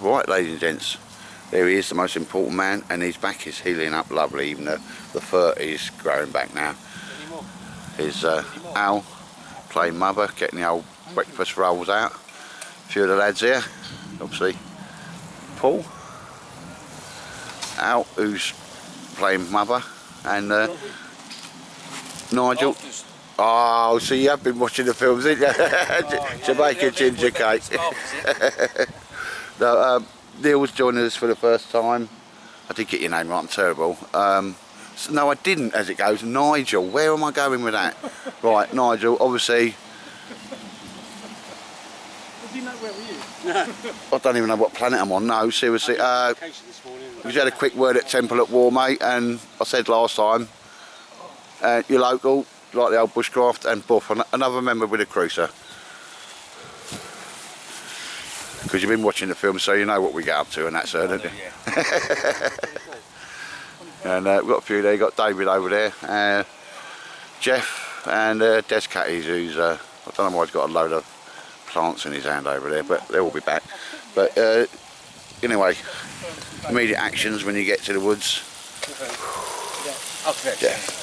Right, ladies and gents, there he is, the most important man, and his back is healing up lovely, even though the fur is growing back now. Is Al playing mother, getting the old breakfast rolls out. A few of the lads here, obviously Paul, Al, who's playing mother, and Nigel. Oh, so you have been watching the films, haven't you? Jamaican ginger cake. No, Neil's joining us for the first time. I did get your name right, I'm terrible. So, no, I didn't, as it goes. Nigel, where am I going with that? Right, Nigel, obviously. Where were you? I don't even know what planet I'm on, no, seriously. We had a quick word at Temple at War, mate, and I said last time, you're local, like the old bushcraft, and buff, another member with a cruiser. Because you've been watching the film, so you know what we get up to and that, sir, don't you? And we've got a few there. You've got David over there, Jeff, and Des Catties, who's, I don't know why he's got a load of plants in his hand over there, but they'll all be back. But anyway, immediate actions when you get to the woods. Jeff.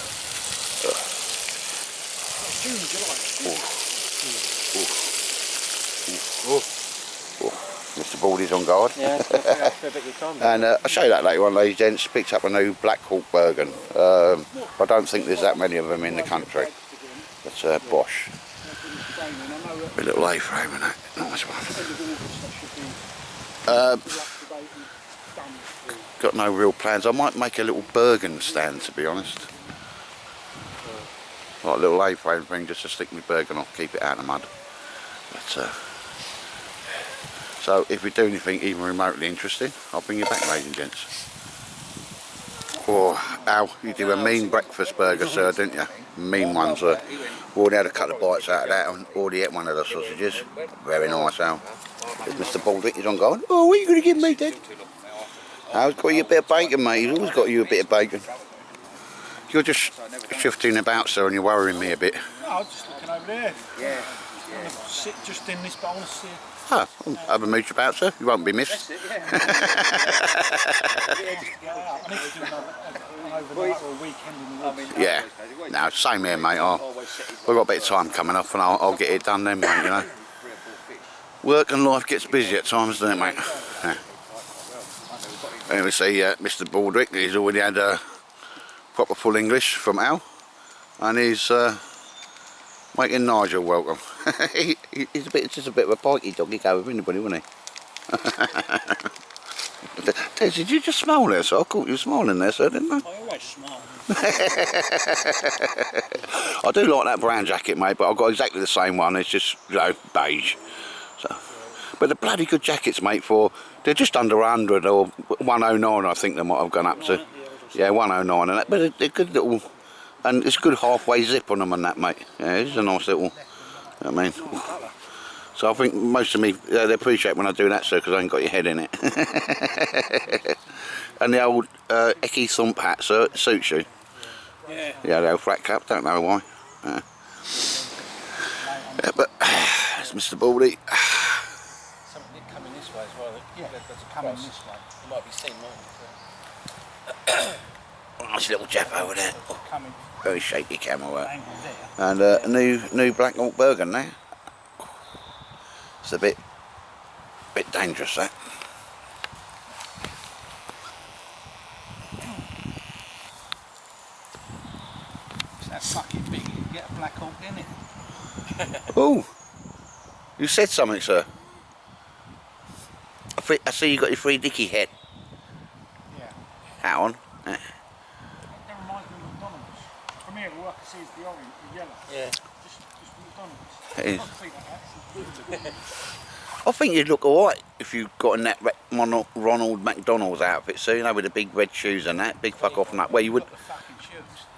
Mr. Baldy's on guard. Yeah, and I'll show you that later on, ladies and gents. Picked up a new Black Hawk Bergen. I don't think there's that many of them in the country. But Bosch. A little A-frame and that. Nice one. Got no real plans. I might make a little Bergen stand, to be honest. Like a little A-frame thing, just to stick my Bergen off, keep it out of the mud. But, so if we do anything even remotely interesting, I'll bring you back, ladies and gents. Oh, Al, you do a mean breakfast burger, sir, didn't you? Mean one, sir. We already had a couple of bites out of that and already ate one of the sausages. Very nice, Al. There's Mr. Baldy, he's on guard. Oh, what are you going to give me, Dad? Al's got you a bit of bacon, mate. He's always got you a bit of bacon. You're just shifting about, sir, and you're worrying me a bit. No, I'm just looking over there. Yeah. I want to sit just in this, but I want to see. Oh, have a mooch about, sir. You won't be missed. I need to do an overnight or a weekend in the woods. Yeah. No, same here, mate. We've got a bit of time coming up, and I'll get it done then, mate, you know. Work and life gets busy at times, doesn't it, mate? Yeah. And we see Mr. Baldrick, he's already had proper full English from Al, and he's making Nigel welcome. He's just a bit of a pikey dog. He'd go with anybody, wouldn't he? Des, did you just smile there, sir? I caught you smiling there, sir, didn't I? I always smile. I do like that brown jacket, mate, but I've got exactly the same one. It's just, you know, beige. So, but the bloody good jackets, mate, they're just under 100 or 109, I think they might have gone up to. Yeah, 109 and that, but they're good little. And it's a good halfway zip on them and that, mate. Yeah, it's a nice little, I mean. So I think most of me, they appreciate when I do that, sir, because I ain't got your head in it. And the old Eki Thump hat, sir, it suits you. Yeah. Yeah, the old flat cap, don't know why. Yeah, but it's Mr. Baldy. Something coming this way as well. Yeah, that's coming this way. It might be seen, Nice little chap over there. Coming. Very shaky camel work. And a new Black Hawk Bergen there. It's a bit dangerous, that. It's that fucking big. You can get a Black Hawk in it. Oh, you said something, sir. I see you got your free dicky head. Yeah. Hat on. That reminds me of McDonald's. From here, all I can see is the orange, the yellow. Yeah. Just McDonald's. It is. I think you'd look alright if you got in that Ronald McDonald's outfit, so you know, with the big red shoes and that, big fuck off and that. Where you would.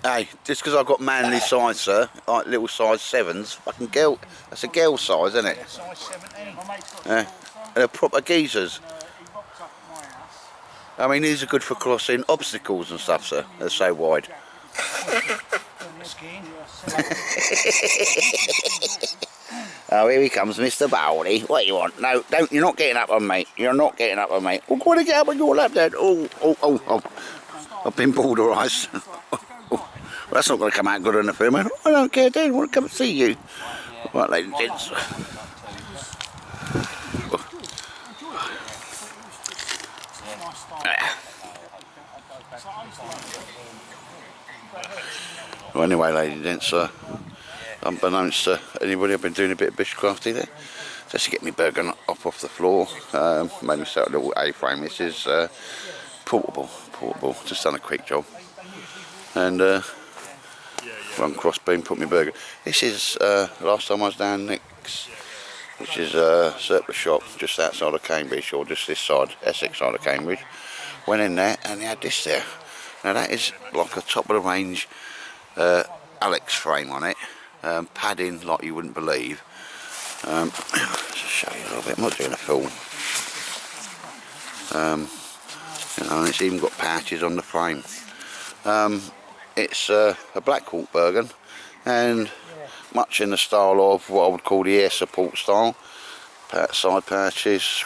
Hey, just because I've got manly size, sir, like little size 7s, fucking girl. That's a girl size, isn't it? Yeah, size 17. Yeah. They're proper geezers. I mean, these are good for crossing obstacles and stuff, sir. They're so wide. Oh, here he comes, Mr. Bowley. What do you want? No, don't. You're not getting up on me. You're not getting up on me. I'm going to get up on your lap, Dad. Oh. I've been pulverised. Well, that's not going to come out good on the film. I don't care, Dad. I want to come and see you. Right, ladies and gents. Well, anyway, ladies and gents, unbeknownst to anybody, I've been doing a bit of bushcrafting there. Just to get my burger off the floor. Made myself a little A-frame. This is portable. Just done a quick job. And run crossbeam, put my burger. This is last time I was down Nick's, which is a surplus shop just outside of Cambridge, or just this side, Essex side of Cambridge. Went in there and they had this there. Now that is like a top of the range Alex frame on it, padding like you wouldn't believe. Just show you a little bit. I'm not doing a film. You know, it's even got patches on the frame. It's a Black Hawk Bergen, and much in the style of what I would call the air support style. Side patches,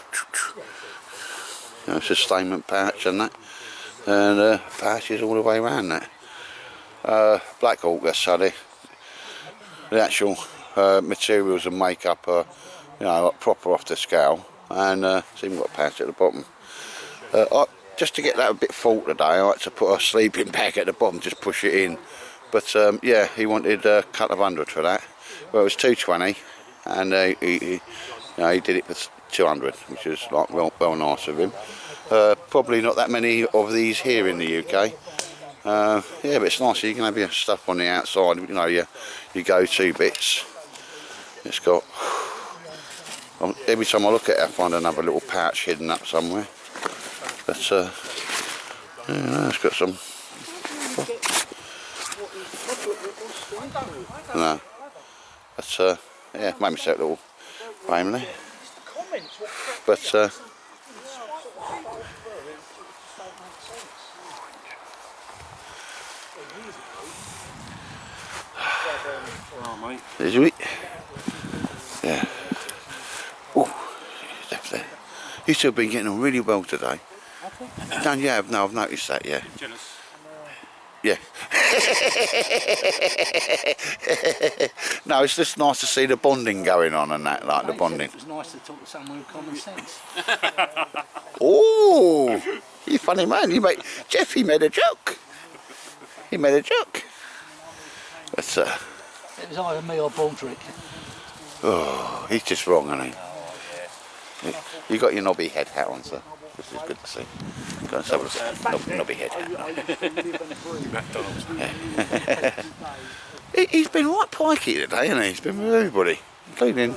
you know, sustainment patch and that, and patches all the way around that. Black Hawk, that's how the actual materials and makeup are, you know, like proper off the scale, and it's even got a patch at the bottom. Just to get that a bit full today, I had to put a sleeping bag at the bottom, just push it in. But yeah, he wanted a couple of hundred for that. Well, it was 220, and he did it for 200, which is like well nice of him. Probably not that many of these here in the UK. Yeah, but it's nice. You can have your stuff on the outside. You know, your go-to bits. It's got. Every time I look at it, I find another little pouch hidden up somewhere. But yeah, it's got some. No, but yeah, made myself a little frame there. But is it? Yeah. Oh, definitely. You two have been getting on really well today. No, yeah, no, I've noticed that. Yeah. Jealous. Yeah. No, it's just nice to see the bonding going on and that, like the bonding. It was nice to talk to someone with common sense. Oh, you funny man. Jeff, he made a joke. He made a joke. But It was either me or Baldrick. oh, he's just wrong, isn't he? You got your knobby head hat on, sir. This is good to see. Go and have a look at knobby head hat. He's been right pikey today, hasn't he? He's been with everybody, including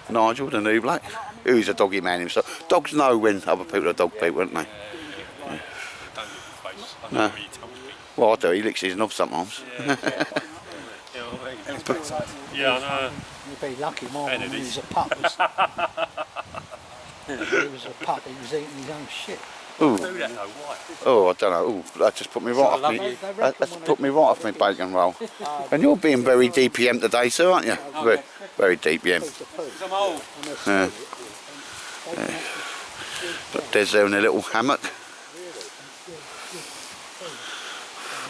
Nigel, the new black, who's a doggy man himself. Dogs know when other people are dog people, don't they? Yeah. No. Well, I do. He licks his knob sometimes. Yeah, I know. You'd be lucky, mine when he was a pup. He was a pup, he was eating his own shit. Ooh. Oh, I don't know. Ooh, that just put me right off me. That's put me right off my bacon roll. And you're being very DPM today, sir, aren't you? Very DPM. I'm old. Yeah. Got Des there in a little hammock.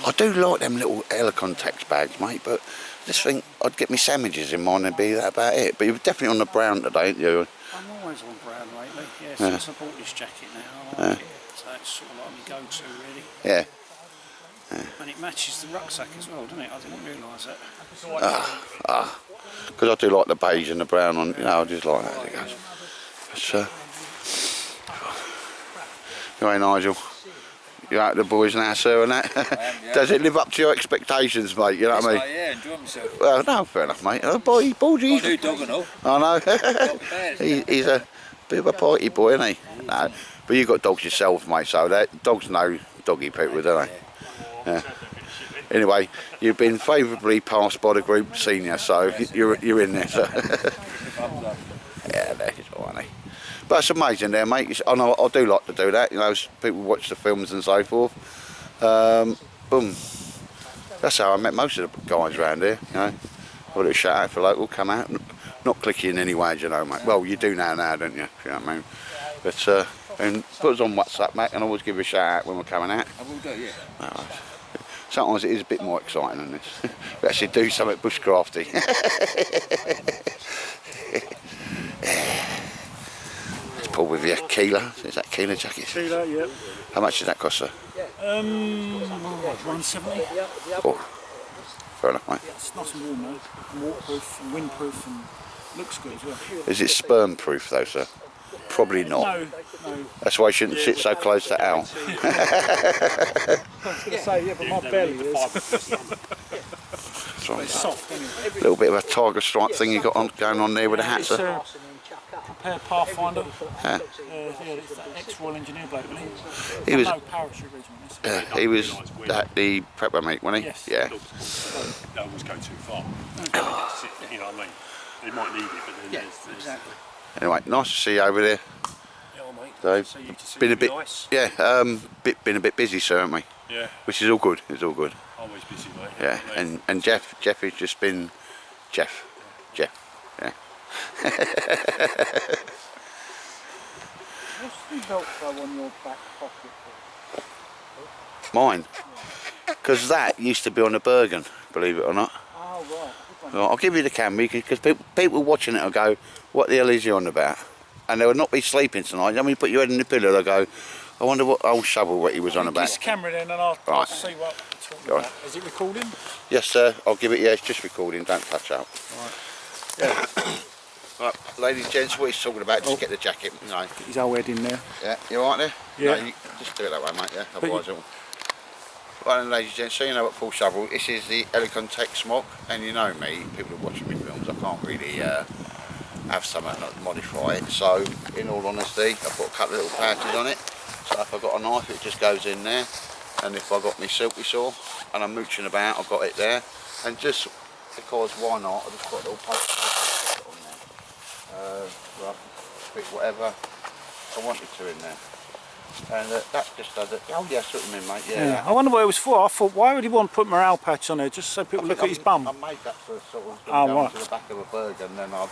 I do like them little air contact bags, mate, but I just think I'd get my sandwiches in mine and be that about it. But you're definitely on the brown today, aren't you? I'm always on brown lately. Yeah, since I bought this jacket now, I like it. So it's sort of like my go-to, really. Yeah. And it matches the rucksack as well, doesn't it? I didn't realise that. Because I do like the beige and the brown on, you know, I just like that as it goes. But, anyway, Nigel, you out with the boys now, sir, and that? Yeah. Does it live up to your expectations, mate? You know what I mean? Yeah, enjoy myself. Well, no, fair enough, mate. Oh, boy, Baldy. I do dog and all. I know. He's a bit of a party boy, isn't he? No, but you've got dogs yourself, mate, so dogs know doggy people, don't they? Yeah. Anyway, you've been favourably passed by the group senior, so you're in there, so. Yeah, that's all right. But it's amazing there, mate. I know I do like to do that. You know, people watch the films and so forth. Boom. That's how I met most of the guys around here. You know, a little shout out for local, come out and not clicky in any way, you know, mate. Well, you do now, don't you? You know what I mean? But and put us on WhatsApp, mate, and always give a shout out when we're coming out. I will do, yeah. Alright. Sometimes it is a bit more exciting than this. We actually do something bushcrafty. Let's pull with your Keeler. Is that Keeler jacket? Keeler, yep. How much did that cost, sir? 170. Oh, fair enough, mate. It's nice and warm though. Waterproof and windproof and looks good as well. Is it sperm proof though, sir? Probably not. No. That's why you shouldn't sit so close to Al. I was going to say, yeah, but my belly is. That's right. It's soft anyway. A little bit of a tiger stripe thing you got on, going on there with the hat, It's sir. a prepared Pathfinder. Yeah. It's that ex-Royal Engineer bloke, wasn't he? He was. No parachute regiment. He was at the prepper meet, wasn't he? Yes. Yeah. They always go too far. You know what I mean? They might need it, but then there's Exactly. Anyway, nice to see you over there, yeah, mate. Dave. So you to see Been a would be bit, nice. yeah, been a bit busy, sir, haven't we? Yeah, Which is all good. It's all good. always busy, mate. Yeah. And Jeff has just been Jeff. Yeah. What's the Velcro on your back pocket for? Mine. Because that used to be on a Bergen, believe it or not. Oh, right. Well, I'll give you the camera because people watching it will go, what the hell is he on about? And they will not be sleeping tonight. I mean, you put your head in the pillow, they'll go, I wonder what old shovel what he was on about. This camera then and I'll Right. see what we're talking Go on. about. Is it recording? Yes, sir. I'll give it. Yeah, it's just recording. Don't touch out. Right, ladies, gents, what he's talking about? Just get the jacket. No. His old head in there. Yeah, you all right there? Yeah. No, you just do it that way, mate. Yeah. But Otherwise, it'll. Right then, ladies and gents, so you know what Paul Shovel, this is the Helicon Tech Smock, and you know me, people who are watching me films, I can't really have something not modify it, so in all honesty, I've got a couple of little pouches on it, so if I've got a knife it just goes in there, and if I've got my silky saw, and I'm mooching about, I've got it there, and just because why not, I just put a little pouch on there, where I can fit whatever I wanted to in there. And that just does it. Oh yes, what you mean, mate. Yeah. I wonder what it was for. I thought, why would he want to put morale patch on there? Just so people look at his bum. I made that for sort of Oh, going right. to the back of a burger, and then I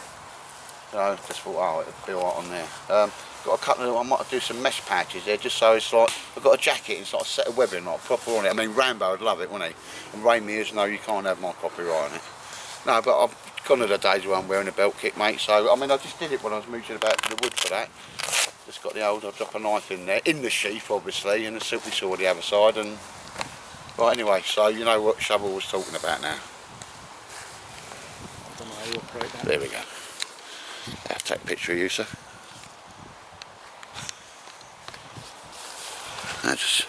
just thought, oh, it'd feel right on there. Got a couple of, I might do some mesh patches there, just so it's like, I've got a jacket, it's like a set of webbing, like proper on it. I mean, Rambo would love it, wouldn't he? And Raimi is, no, you can't have my copyright on it. No, but I've gone to the days where I'm wearing a belt kit, mate, so, I mean, I just did it when I was mooching about the wood for that. Just got the old, I'll drop a knife in there, in the sheath obviously, and the silky saw the other side, and right, anyway, so you know what Shovel was talking about now. I don't know how you operate that. There we go. I'll take a picture of you, sir. Now just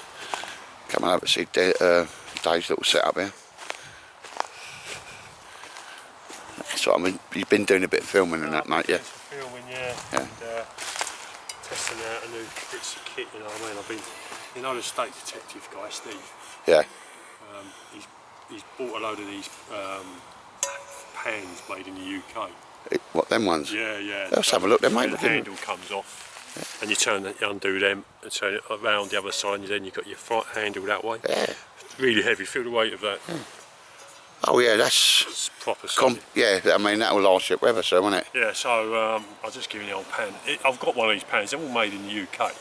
coming over to see Dave's little setup here. So I mean, you've been doing a bit of filming and that, mate, yeah? Filming, yeah. Yeah. And, testing out a new bits of kit, you know what I mean? I've been, you know the state detective guy, Steve? Yeah. He's bought a load of these pans made in the UK. What, them ones? Yeah, yeah. Let's have a look then, mate. The Look at them. handle comes off, and you undo them, and turn it around the other side, and then you've got your front handle that way. Yeah. It's really heavy, feel the weight of that. Oh yeah, that's... It's proper solid. yeah, I mean, that will last you forever, sir, won't it? Yeah, so I'll just give you the old pan. I've got one of these pans, they're all made in the UK.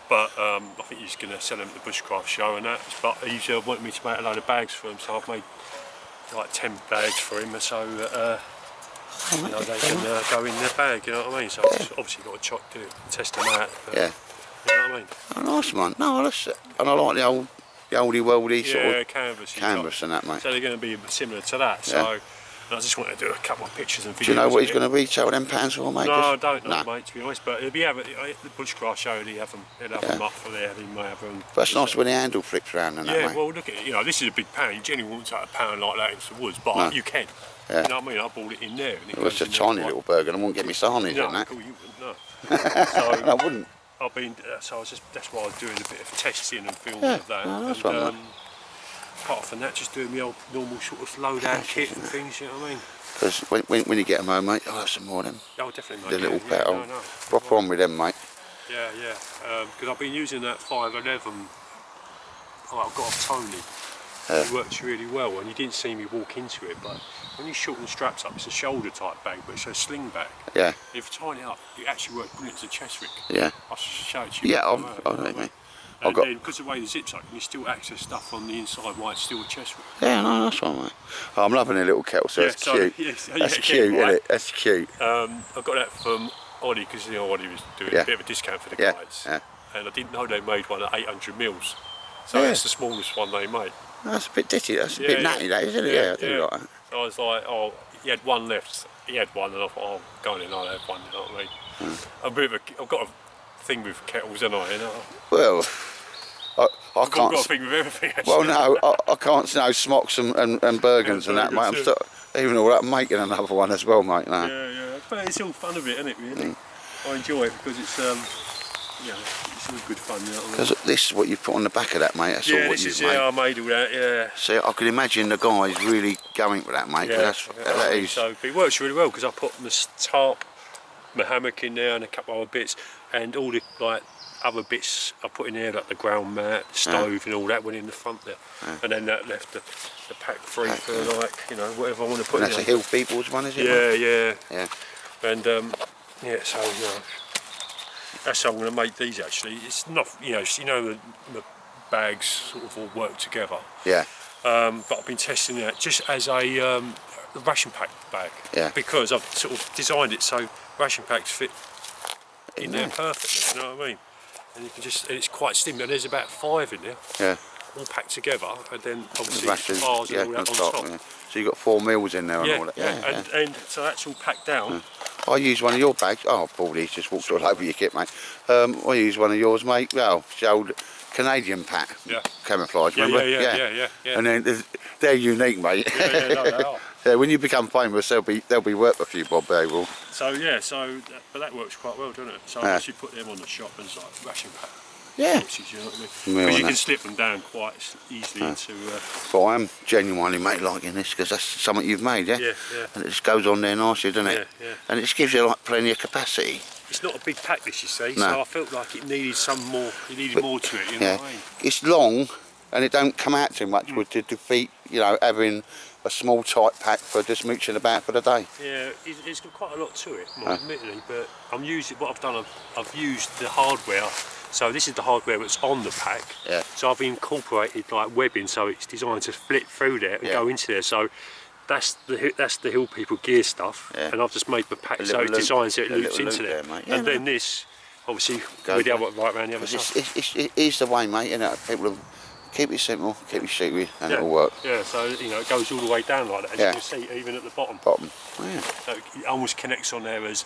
But I think he's going to sell them at the Bushcraft show and that. But he's wanted me to make a load of bags for him, so I've made like 10 bags for him, so you know, they can go in their bag, you know what I mean? So I've obviously got to test them out. But, Yeah. you know what I mean? Oh, nice, man. No, that's... And I like the oldie worldy sort Yeah, of canvas. canvas and that, mate. So they're going to be similar to that. So I just want to do a couple of pictures and videos. Do you know what of he's it. going to retail them pans for, mate? No, I don't know, No. mate, to be honest. But it'll be at the Bushcraft show. He'll have them up for there. He may have them. But it's nice when the handle flips round and that, Yeah, mate. well, look at it. You know, this is a big pan. You generally wouldn't take a pan like that into the woods, but No. you can. Yeah. You know what I mean? I bought it in there. And it Well, it's goes a in there tiny like- little burger, and I wouldn't get me sarnies No, in that. cool, you wouldn't, no. I wouldn't. I've been, so I was just, that's why I was doing a bit of testing and filming Yeah, of that. no, that's and, right, mate. apart from that, just doing my old normal sort of load out kit and things, you know what I mean? Because when you get them home, mate, I'll have some more of them. Oh, definitely, The mate. little yeah, petal. no. Proper on with them, mate. Yeah, yeah. Because I've been using that 511. Oh, I've got a Tony. It works really well, and you didn't see me walk into it, but when you shorten the straps up, it's a shoulder type bag, but it's a sling bag. Yeah. If you tighten it up, it actually works brilliant as a chest rig. Yeah. I'll show it to you. Yeah, I know. And then, because of the way the zip's open, you still access stuff on the inside while it's still a chest rig. Yeah, no, that's right, mate. Oh, I'm loving the little kettle, so it's cute. That's cute, isn't it? That's cute. I got that from Ollie, because Ollie was doing a bit of a discount for the guys. Yeah. And I didn't know they made one at 800 mils. So that's the smallest one they made. That's a bit ditty, that's a bit natty, that, isn't it? Yeah, I do like that. So I was like, oh, he had one left. He had one, and I thought, oh, go on in, I'll have one, you know what I mean? I've got a thing with kettles, haven't I? You know? Well, I I've can't. got a thing with everything, actually. Well, no, I can't know smocks and Bergens and that, mate. I'm still, even all that, I'm making another one as well, mate. No. Yeah. But it's all fun of it, isn't it, really? I enjoy it because it's, it's all good fun, you know what I mean? Because this is what you put on the back of that, mate. That's all what you've made. Yeah, I made all that, yeah. See, I can imagine the guys really going for that, mate. Yeah, that is. So it works really well because I put my tarp, my hammock in there, and a couple of other bits, and all the other bits I put in there, like the ground mat, the stove, and all that went in the front there, and then that left the pack free for whatever I want to put. And that's a Hill People's one, is it? Yeah. And so that's how I'm going to make these. Actually, it's not the bags sort of all work together. Yeah. But I've been testing that just as a ration pack bag. Yeah. Because I've sort of designed it so ration packs fit in there perfectly. You know what I mean? And you can it's quite slim. And there's about 5 in there. Yeah. All packed together, and then obviously Rashes, bars and all that on top. Yeah. So you got 4 meals in there and all that. And so that's all packed down. I use one of your bags. Oh, Baldy's just walked all over your kit, mate. I use one of yours, mate. Well, the old Canadian pack. Yeah. Camouflage, remember? Yeah. And then they're unique, mate. Yeah, no, they are. Yeah, when you become famous, they'll be worth a few bob, they will. So but that works quite well, doesn't it? So I actually put them on the shop as like ration pack. Yeah. Boxes, you know what I mean? Because you can slip them down quite easily into. But I am genuinely, mate, liking this because that's something you've made, yeah. Yeah. And it just goes on there nicely, doesn't it? Yeah. And it just gives you like plenty of capacity. It's not a big pack, this, you see. No. So I felt like it needed some more. It needed more to it. You know what I mean? It's long, and it don't come out too much to defeat, having a small tight pack for just mooching about for the day. Yeah, it's got quite a lot to it, admittedly. But what I've done. I've used the hardware. So this is the hardware that's on the pack. Yeah. So I've incorporated like webbing, so it's designed to flip through there and go into there. So that's the Hill People gear stuff, and I've just made the pack so it's designed so it loops into there. And then this, obviously, with the other right around the other side. It is the way, mate. People keep it simple, keep it cheap, and it'll work. Yeah. So it goes all the way down like that. As you can see, even at the bottom. Yeah. So it almost connects on there as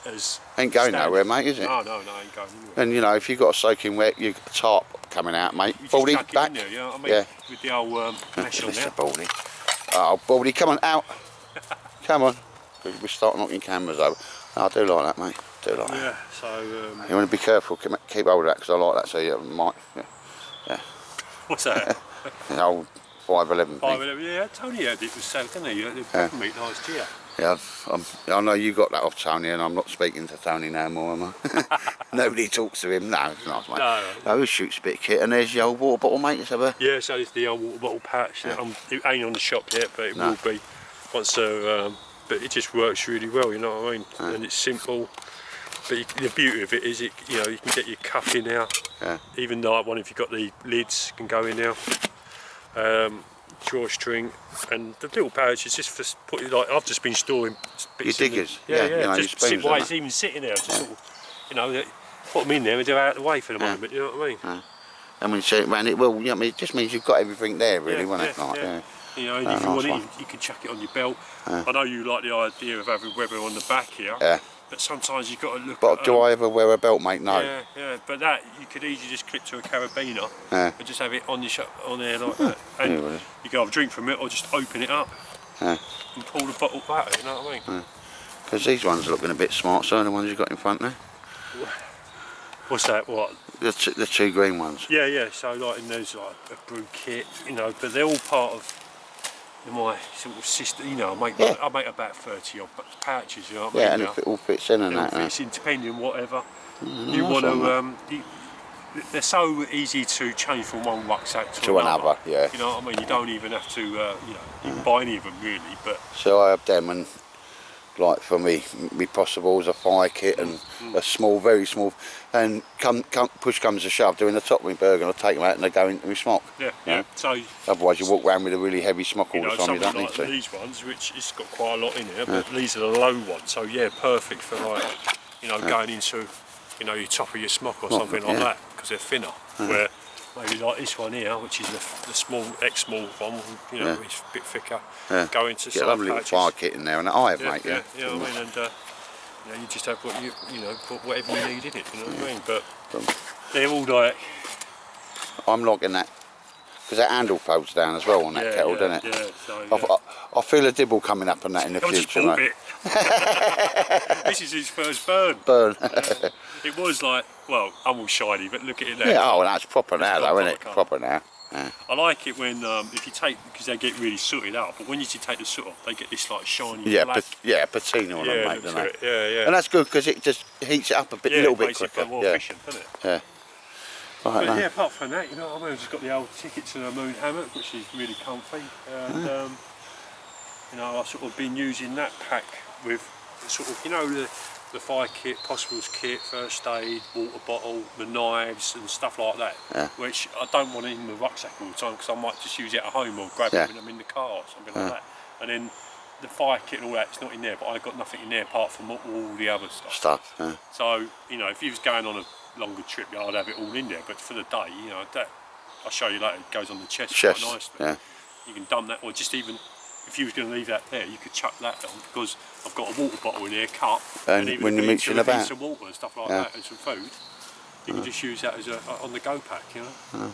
ain't going standard. nowhere, mate, is it? No, ain't going anywhere. And if you've got a soaking wet, you've got a tarp coming out, mate. You Baldy, just back. in there, you know what I mean? With the old mesh on there. Mr. Baldy. Oh, Baldy, come on, out. Come on. We start knocking cameras over. I do like that, mate. I do like that. Yeah, so... you want to be careful, keep hold of that, because I like that, so you might... Yeah. What's that? The old 511 thing. 511, yeah, Tony had it myself, didn't he? The proper meat last year. Yeah, I know you got that off Tony, and I'm not speaking to Tony no more, am I? Nobody talks to him. No, it's nice, mate. No, he shoots a bit of kit, and there's the old water bottle, mate. Let's have a... Yeah, so it's the old water bottle patch. Yeah. It ain't on the shop yet, but it will be once. But it just works really well, you know what I mean? And it's simple. But the beauty of it is, you can get your cup in there. Yeah. Even like one, if you've got the lids, can go in there. Drawstring, and the little pouch is just for putting, like, I've just been storing bits. Your diggers, just sit while it's even sitting there, just sort of, put them in there and they're out of the way for the moment, you know what I mean? And when you say it round, it just means you've got everything there, really, won't it? And if you want it, you can chuck it on your belt. I know you like the idea of having webbing on the back here. Yeah. But sometimes you've got to look at... But do I ever wear a belt, mate? No. Yeah, but that, you could easily just clip to a carabiner and just have it on there like that. And you can have a drink from it or just open it up and pull the bottle back, you know what I mean? Because these ones are looking a bit smart, so the ones you've got in front there. What's that, what? The 2 green ones. Yeah, so like in those, like a brew kit, but they're all part of my sort of system, I make about 30 odd pouches, you know what I mean? Yeah, and it all fits in and that. It all fits in, depending on whatever you want to, they're so easy to change from one rucksack To another, yeah. You know what I mean? You don't even have to, you can buy any of them really, but... So I have them, and like for me possibles, a fire kit and a small, very small, and push comes to shove, doing the top of my burger, and I take them out and they go into my smock. Yeah. So otherwise you walk around with a really heavy smock all the time, you don't need to. These ones, which it's got quite a lot in here, but these are the low ones, so yeah, perfect for like, going into, your top of your smock or something like that, because they're thinner. Where maybe like this one here, which is the small, small one, it's a bit thicker. Go into get a lovely little fire kit in there, and I have, mate. Yeah, you know what I mean, and you just have what put whatever you need in it. You know what I mean? But they're all like. I'm liking that, because that handle folds down as well on that kettle, doesn't it? Yeah. So, I feel a dibble coming up on that in the future, mate. This is his first burn. It was like, well, I'm all shiny, but look at it now. Yeah, that's proper now, though, isn't it? Proper now. Yeah. I like it when if you take, because they get really sooted out, but when you take the soot off, they get this like shiny black. Patina on them, mate, don't they? Yeah. And that's good because it just heats it up a little bit quicker. More efficient, doesn't it? Yeah. Right, but apart from that, you know what I mean, I've just got the old ticket to the moon hammock, which is really comfy, and I've sort of been using that pack with sort of, the fire kit, possibles kit, first aid, water bottle, the knives and stuff like that, which I don't want in the rucksack all the time because I might just use it at home or grab it when I'm in the car or something like that. And then the fire kit and all that, it's not in there, but I've got nothing in there apart from all the other stuff. So, if you was going on a longer trip, I'd have it all in there, but for the day, that I'll show you later, it goes on the chest quite nicely. You can dump that, or just even if you was going to leave that there, you could chuck that on, because I've got a water bottle in here, cup, and even when you're mixing about some water and stuff like that, and some food, you can just use that as a on the go pack, Oh,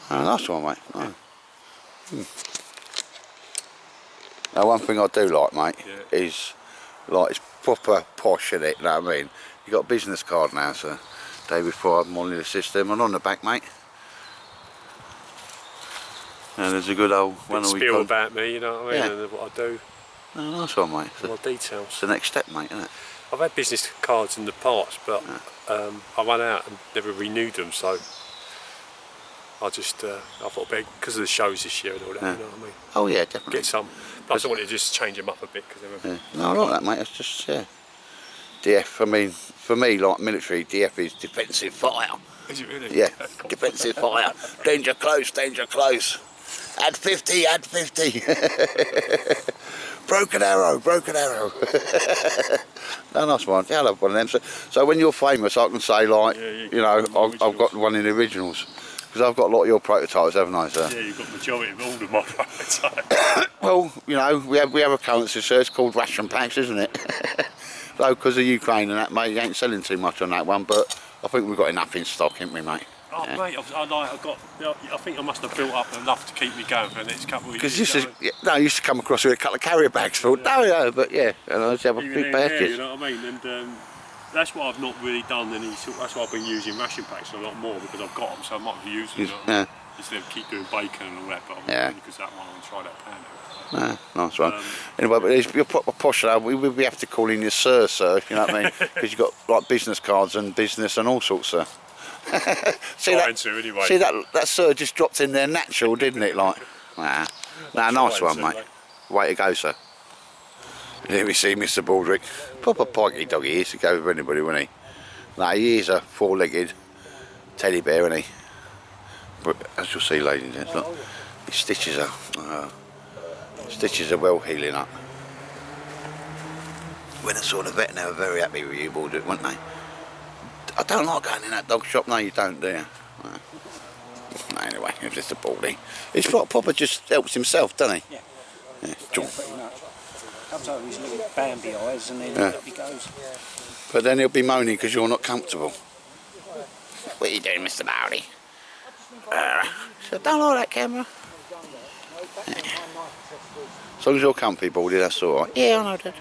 nice one, mate. Now, one thing I do like, mate, is like it's proper posh in it. You know what I mean? You got a business card now, so day before I'm on the system, and on the back, mate. And there's a good old one. Spiel about me, you know what I mean, and what I do. Oh, nice one, mate. More details. It's the next step, mate, isn't it? I've had business cards in the past, but I ran out and never renewed them, so I just I thought because of the shows this year and all that, you know what I mean. Oh yeah, definitely. Get some. Plus I wanted to just change them up a bit because they were. No, I like that, mate. It's just DF. I mean, for me, like military, DF is defensive fire. Is it really? Yeah, defensive fire. Danger close, danger close. Add 50, add 50. Broken arrow, broken arrow. No, nice one. Yeah, I love one of them. So when you're famous, I can say like, I've got one in the originals. Because I've got a lot of your prototypes, haven't I, sir? Yeah, you've got the majority of all of my prototypes. Well, we have a currency, sir. It's called ration packs, isn't it? So because of Ukraine and that, mate, you ain't selling too much on that one, but I think we've got enough in stock, haven't we, mate? Oh, mate, I think I must have built up enough to keep me going for the next couple of years. Because I used to come across with a couple of carrier bags full. No, but and I used to have a big basket. You know what I mean? And that's what I've not really done. That's why I've been using ration packs a lot more, because I've got them, so I might be using them. Instead of keep doing bacon and all that, but I'm because that one I want to try that pan out. Nice one. Anyway, but you're proper posh now. We have to call in you sir, you know what I mean? Because you've got like business cards and business and all sorts, sir. See that sir just dropped in there natural, didn't it? Like, nice one, mate. Way to go, sir. Here we see Mr. Baldrick. Proper pikey dog he is to go with anybody, wouldn't he? No, he is a four-legged teddy bear, isn't he? But as you'll see, ladies and gents, look, his stitches are well healing up. When I saw the vet, they were very happy with you, Baldrick, weren't they? I don't like going in that dog shop. No, you don't, do you? No, anyway, it's just a baldy. It's proper just helps himself, doesn't he? Yeah, pretty much. Comes over his little Bambi eyes and then up he goes. But then he'll be moaning because you're not comfortable. What are you doing, Mr. Baldy? So don't like that camera. As long as you're comfy, Baldy, that's alright. Yeah, I know, Dad.